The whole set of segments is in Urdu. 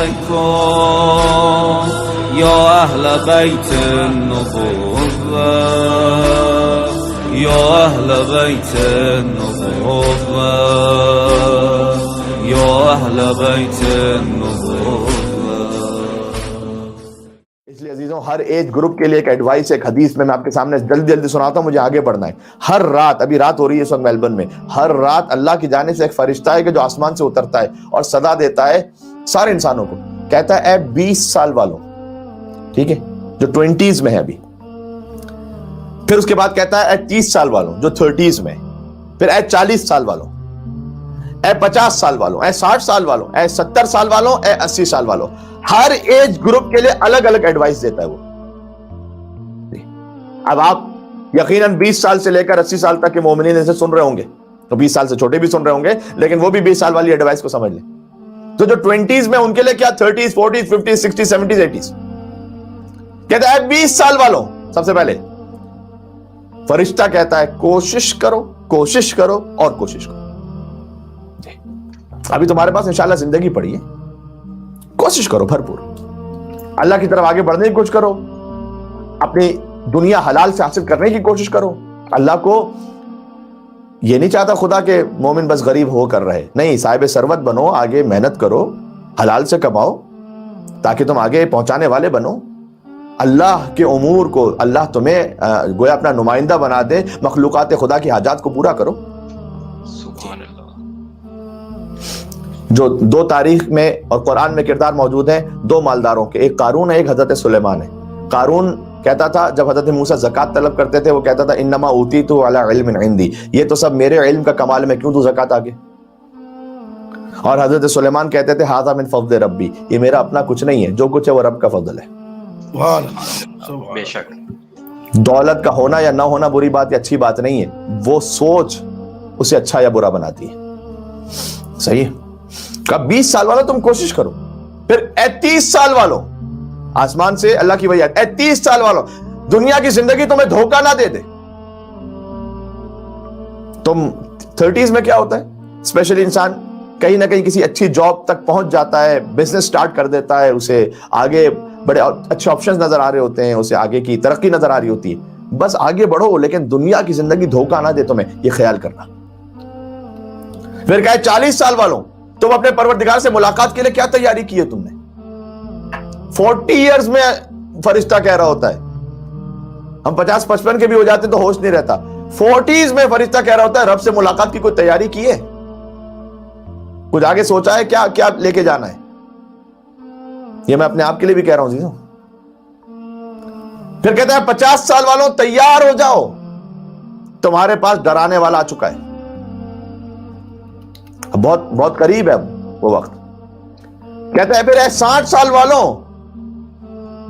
علیکم یا اہل بیت النبوة یا اہل بیت النبوة یا اہل بیت النبوة. اس لیے عزیزوں ہر ایج گروپ کے لیے ایک ایڈوائس ایک حدیث میں آپ کے سامنے جلدی سناتا ہوں. مجھے آگے بڑھنا ہے. ہر رات، ابھی رات ہو رہی ہے اس وقت میلبرن میں، ہر رات اللہ کی جانب سے ایک فرشتہ ہے کہ جو آسمان سے اترتا ہے اور صدا دیتا ہے سارے انسانوں کو. کہتا ہے اے 20 سال والوں، ٹھیک ہے، جو 20s میں ہے ابھی. پھر اس کے بعد کہتا ہے اے 30 سال والوں جو 30s میں، پھر اے 40 سال والوں، اے 50 سال والوں، اے 60 سال والوں، اے 70 سال والوں، اے 80 سال والوں. ہر ایج گروپ کے لیے الگ الگ ایڈوائس دیتا ہے وہ. اب آپ یقیناً 20 سال سے لے کر 80 سال تک کے مومنین اسے سن رہے ہوں گے، تو 20 سال سے چھوٹے بھی سن رہے ہوں گے، لیکن وہ بھی 20 سال والی ایڈوائس کو سمجھ لیں. تو جو 20s میں ان کے لیے کیا 30s 40s 50s 60s 70s 80s. کہتا ہے 20 سال والوں، سب سے پہلے فرشتہ کہتا ہے کوشش کرو کوشش کرو اور کوشش کرو. ابھی تمہارے پاس انشاءاللہ زندگی پڑی ہے، کوشش کرو بھرپور، اللہ کی طرف آگے بڑھنے کی کوشش کرو، اپنی دنیا حلال سے حاصل کرنے کی کوشش کرو. اللہ کو یہ نہیں چاہتا خدا کہ مومن بس غریب ہو کر رہے، نہیں، صاحب ثروت بنو، آگے محنت کرو، حلال سے کماؤ تاکہ تم آگے پہنچانے والے بنو. اللہ کے امور کو اللہ تمہیں گویا اپنا نمائندہ بنا دے، مخلوقات خدا کی حاجات کو پورا کرو. سبحان اللہ. جو 2 تاریخ میں اور قرآن میں کردار موجود ہیں 2 مالداروں کے، ایک قارون ہے، ایک حضرت سلیمان ہے. قارون کہتا تھا جب حضرت موسیٰ زکوٰۃ طلب کرتے تھے، وہ کہتا تھا انما اوتیت علی علم عندی، یہ تو سب میرے علم کا کمال میں کیوں تو زکوٰۃ آگے. اور حضرت سلیمان کہتے تھے ھذا من فضل ربی، یہ میرا اپنا کچھ نہیں ہے، جو کچھ ہے وہ رب کا فضل ہے. بے شک. دولت کا ہونا یا نہ ہونا بری بات یا اچھی بات نہیں ہے، وہ سوچ اسے اچھا یا برا بناتی ہے. صحیح. کب 20 سال والوں تم کوشش کرو. پھر 30 سال والوں، آسمان سے اللہ کی وحی آتی ہے، 30 سال والوں دنیا کی زندگی تمہیں دھوکہ نہ دے دے. تم 30s میں کیا ہوتا ہے، اسپیشلی انسان کہیں نہ کہیں کسی اچھی جاب تک پہنچ جاتا ہے، بزنس سٹارٹ کر دیتا ہے، اسے آگے بڑے اچھے آپشنز نظر آ رہے ہوتے ہیں، اسے آگے کی ترقی نظر آ رہی ہوتی ہے. بس آگے بڑھو لیکن دنیا کی زندگی دھوکہ نہ دے تمہیں، یہ خیال کرنا. پھر کہا 40 سال والوں تم اپنے پروردگار سے ملاقات کے لیے کیا تیاری کی ہے تم نے. 40 ایئرز میں فرشتہ کہہ رہا ہوتا ہے، ہم 50-55 کے بھی ہو جاتے ہیں تو ہوش نہیں رہتا. 40s میں فرشتہ کہہ رہا ہوتا ہے رب سے ملاقات کی کوئی تیاری کی ہے، کچھ آگے سوچا ہے، کیا کیا لے کے جانا ہے. یہ میں اپنے آپ کے لیے بھی کہہ رہا ہوں جی. پھر کہتا ہے 50 سال والوں تیار ہو جاؤ، تمہارے پاس ڈرانے والا آ چکا ہے، بہت بہت قریب ہے وہ وقت. کہتا ہے پھر 60 سال والوں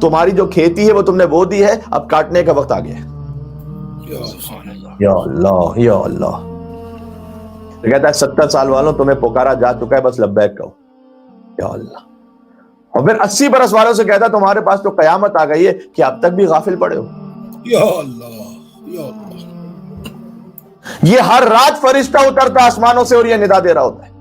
تمہاری جو کھیتی ہے وہ تم نے بو دی ہے، اب کاٹنے کا وقت آ گیا ہے. یا اللہ یا اللہ. کہتا ہے 70 سال والوں تمہیں پکارا جا چکا ہے، بس لبیک کہو. یا اللہ. اور پھر 80 برس والوں سے کہتا ہے تمہارے پاس تو قیامت آ گئی ہے کہ اب تک بھی غافل پڑے ہو. یا اللہ یا اللہ. یہ ہر رات فرشتہ اترتا آسمانوں سے اور یہ ندا دے رہا ہوتا ہے